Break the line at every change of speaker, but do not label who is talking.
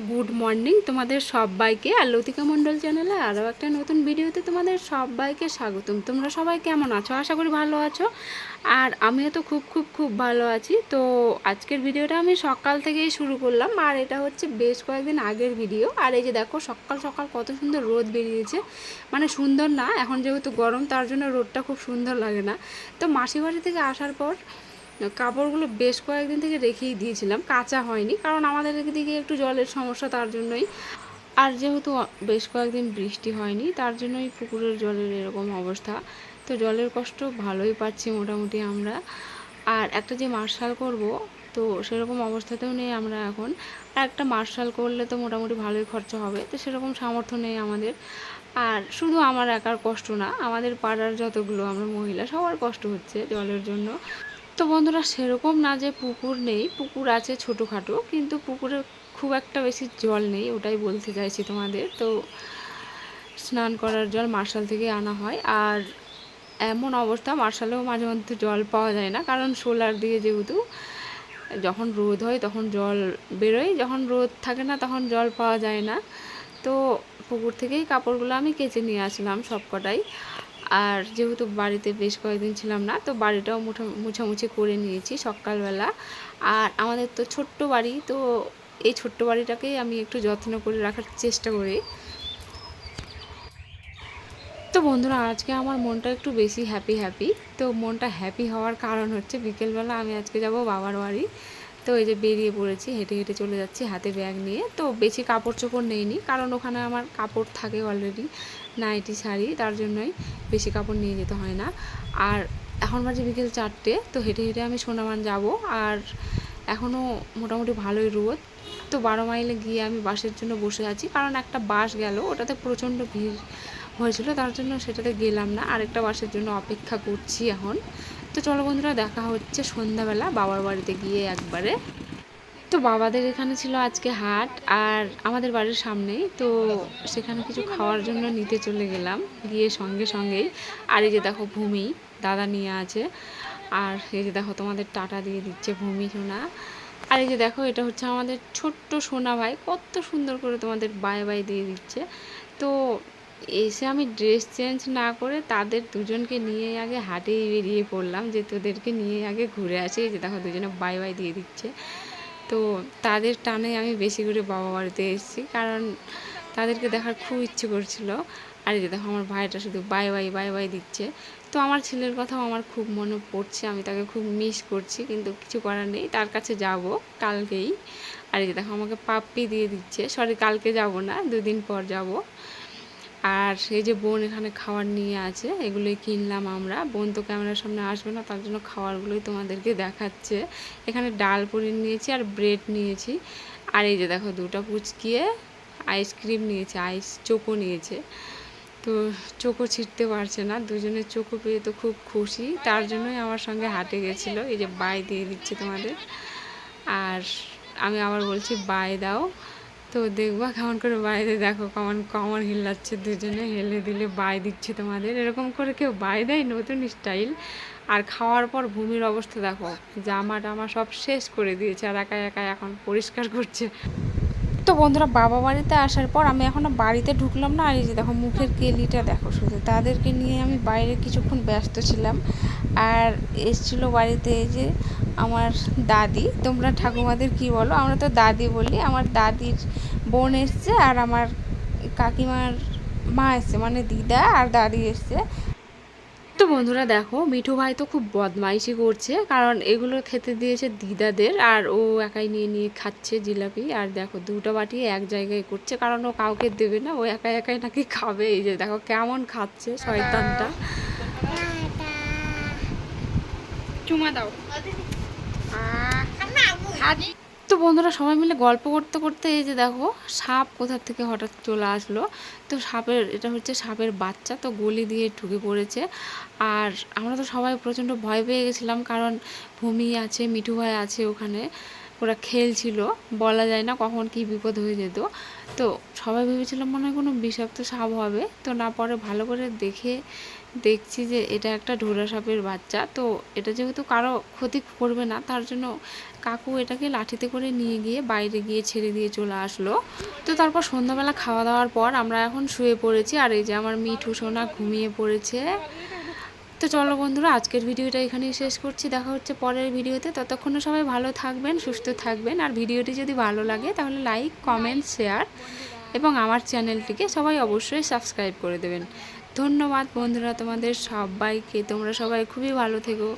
Good morning তোমাদের সবাইকে। আর লতিকা মণ্ডল চ্যানেলে আরও একটা নতুন ভিডিওতে তোমাদের সবাইকে স্বাগতম। তোমরা সবাই কেমন আছো? আশা করি ভালো আছো। আর আমিও তো খুব খুব খুব ভালো আছি। তো আজকের ভিডিওটা আমি সকাল থেকেই শুরু করলাম, আর এটা হচ্ছে বেশ কয়েকদিন আগের ভিডিও। আর এই যে দেখো সকাল সকাল কত সুন্দর রোদ বেরিয়েছে, মানে সুন্দর না, এখন যেহেতু গরম তার জন্য রোদটা খুব সুন্দর লাগে না। তো মাসি বাড়ি থেকে আসার পর কাপড়গুলো বেশ কয়েকদিন থেকে রেখেই দিয়েছিলাম, কাঁচা হয়নি, কারণ আমাদের এদিকে একটু জলের সমস্যা, তার জন্যই। আর যেহেতু বেশ কয়েকদিন বৃষ্টি হয়নি তার জন্যই পুকুরের জলের এরকম অবস্থা। তো জলের কষ্ট ভালোই পাচ্ছি মোটামুটি আমরা। আর একটা যে মার্শাল করব, তো সেরকম অবস্থাতেও নেই আমরা এখন। আর একটা মার্শাল করলে তো মোটামুটি ভালোই খরচা হবে, তো সেরকম সামর্থ্য নেই আমাদের। আর শুধু আমার একার কষ্ট না, আমাদের পাড়ার যতগুলো আমরা মহিলা সবার কষ্ট হচ্ছে জলের জন্য। তো বন্ধুরা, সেরকম না যে পুকুর নেই, পুকুর আছে ছোটোখাটো, কিন্তু পুকুরে খুব একটা বেশি জল নেই, ওটাই বলতে চাইছি তোমাদের। তো স্নান করার জল মার্শাল থেকে আনা হয়। আর এমন অবস্থা, মার্শালেও মাঝে মধ্যে জল পাওয়া যায় না, কারণ সোলার দিয়ে যেহেতু যখন রোদ হয় তখন জল বেরোয়, যখন রোদ থাকে না তখন জল পাওয়া যায় না। তো পুকুর থেকেই কাপড়গুলো আমি কেচে নিয়ে আসলাম সব কটাই। আর যেহেতু বাড়িতে বেশ কয়েকদিন ছিলাম না, তো বাড়িটাও মুছামুছি করে নিয়েছি সকালবেলা। আর আমাদের তো ছোট্ট বাড়ি, তো এই ছোট্ট বাড়িটাকেই আমি একটু যত্ন করে রাখার চেষ্টা করি। তো বন্ধুরা, আজকে আমার মনটা একটু বেশি হ্যাপি। তো মনটা হ্যাপি হওয়ার কারণ হচ্ছে বিকেলবেলা আমি আজকে যাব বাবার বাড়ি। তো এই যে বেরিয়ে পড়েছি, হেঁটে হেঁটে চলে যাচ্ছি হাতে ব্যাগ নিয়ে। তো বেশি কাপড় চোপড় নেইনি, কারণ ওখানে আমার কাপড় থাকে অলরেডি, নাইটি শাড়ি, তার জন্যই বেশি কাপড় নিয়ে যেতে হয় না। আর এখন বাজে বিকেল 4টে, তো হেঁটে হেঁটে আমি সোনামান যাব। আর এখনও মোটামুটি ভালোই রোদ। তো 12 মাইলে গিয়ে আমি বাসের জন্য বসে আছি, কারণ একটা বাস গেল, ওটাতে প্রচণ্ড ভিড় হয়েছিল, তার জন্য সেটাতে গেলাম না। আরেকটা বাসের জন্য অপেক্ষা করছি এখন। তো চলো বন্ধুরা, দেখা হচ্ছে সন্ধ্যাবেলা বাবার বাড়িতে গিয়ে একবারে। তো বাবাদের এখানে ছিল আজকে হাট, আর আমাদের বাড়ির সামনেই, তো সেখানে কিছু খাওয়ার জন্য নিতে চলে গেলাম, গিয়ে সঙ্গে সঙ্গেই। আর এই যে দেখো ভূমি দাদা নিয়ে আছে, আর এই যে দেখো তোমাদের টাটা দিয়ে দিচ্ছে ভূমি সোনা। আর এই যে দেখো এটা হচ্ছে আমাদের ছোট্ট সোনা ভাই, কত সুন্দর করে তোমাদের বাই বাই দিয়ে দিচ্ছে। তো এসে আমি ড্রেস চেঞ্জ না করে তাদের দুজনকে নিয়ে আগে হাটেই বেরিয়ে পড়লাম, যে তোদেরকে নিয়ে আগে ঘুরে আসি। এই যে দেখো দুজনে বাই বাই দিয়ে দিচ্ছে। তো তাদের টানে আমি বেশি করে বাবা বাড়িতে এসেছি, কারণ তাদেরকে দেখার খুব ইচ্ছে করছিল। আর এই যে দেখো আমার ভাইটা শুধু বাই বাই বাই বাই দিচ্ছে। তো আমার ছেলের কথাও আমার খুব মনে পড়ছে, আমি তাকে খুব মিস করছি, কিন্তু কিছু করার নেই, তার কাছে যাব কালকেই। আর এই যে দেখো আমাকে পাপ্পি দিয়ে দিচ্ছে, সরি কালকে যাব না, 2 দিন পর যাব। আর এই যে বোন এখানে খাবার নিয়ে আছে, এগুলোই কিনলাম আমরা। বোন তো ক্যামেরার সামনে আসবে না, তার জন্য খাবারগুলোই তোমাদেরকে দেখাচ্ছে। এখানে ডাল পনির নিয়েছি আর ব্রেড নিয়েছি। আর এই যে দেখো দুটো পুচকিয়ে আইসক্রিম নিয়েছে, আইস চোকো নিয়েছে। তো চোকো ছিটতে পারছে না, দুজনের চোকো পেয়ে তো খুব খুশি, তার জন্যই আমার সঙ্গে হাটে গেছিলো। এই যে বাই দিয়ে দিচ্ছে তোমাদের, আর আমি আবার বলছি বাই দাও। তো দেখবা কেমন করে বাইরে, দেখো কেমন কমর হিলাচ্ছে, দুজনে হেলে দিলে বাই দিচ্ছে তোমাদের। এরকম করে কেউ বাই দেয়? নতুন স্টাইল। আর খাওয়ার পর ভূমির অবস্থা দেখো, জামা টামা সব শেষ করে দিয়েছে, আর একা একা এখন পরিষ্কার করছে। তো বন্ধুরা, বাবা বাড়িতে আসার পর আমি এখনও বাড়িতে ঢুকলাম না। আর এই যে দেখো মুখের কেলিটা দেখো শুধু, তাদেরকে নিয়ে আমি বাইরে কিছুক্ষণ ব্যস্ত ছিলাম। আর এসছিল বাড়িতে এই যে আমার দাদি, তোমরা ঠাকুমাদের কি বলো, আমরা তো দাদি বলি। আমার দাদির বোন এসছে, আর আমার কাকিমার মা এসছে, মানে দিদা আর দাদি এসছে। তো বন্ধুরা দেখো, মিঠু ভাই তো খুব বদমাইশি করছে, কারণ এগুলো খেতে দিয়েছে দিদাদের, আর ও একাই নিয়ে নিয়ে খাচ্ছে জিলাপি। আর দেখো দুটো বাটি এক জায়গায় করছে, কারণ ও কাউকে দেবে না, ও একাই একাই নাকি খাবে। এই যে দেখো কেমন খাচ্ছে শয়তানটা। চুমা দাও। তো বন্ধুরা, সবাই মিলে গল্প করতে করতে এই যে দেখো সাপ কোথা থেকে হঠাৎ চলে আসলো। তো সাপের, এটা হচ্ছে সাপের বাচ্চা, তো গলি দিয়ে ঢুকে পড়েছে। আর আমরা তো সবাই প্রচণ্ড ভয় পেয়ে গেছিলাম, কারণ ভূমি আছে, মিঠু ভাই আছে ওখানে, ওরা খেলছিল, বলা যায় না কখন কি বিপদ হয়ে যেত। তো সবাই ভেবেছিলাম মনে হয় কোনো বিষাক্ত সাপ হবে, তো না পরে ভালো করে দেখছি যে এটা একটা ঢোড়া সাপের বাচ্চা। তো এটা যেহেতু কারো ক্ষতি করবে না, তার জন্য কাকু এটাকে লাঠিতে করে নিয়ে গিয়ে বাইরে গিয়ে ছেড়ে দিয়ে চলে আসলো। তো তারপর সন্ধ্যাবেলা খাওয়া দাওয়ার পর আমরা এখন শুয়ে পড়েছি, আর এই যে আমার মিঠু সোনা ঘুমিয়ে পড়েছে। তো চলো বন্ধুরা, আজকের ভিডিওটা এখানেই শেষ করছি। দেখা হচ্ছে পরের ভিডিওতে। ততক্ষণে সবাই ভালো থাকবেন, সুস্থ থাকবেন। আর ভিডিওটি যদি ভালো লাগে তাহলে লাইক, কমেন্ট, শেয়ার এবং আমার চ্যানেলটিকে সবাই অবশ্যই সাবস্ক্রাইব করে দেবেন। ধন্যবাদ বন্ধুরা তোমাদের সবাইকে। তোমরা সবাই খুবই ভালো থেকো।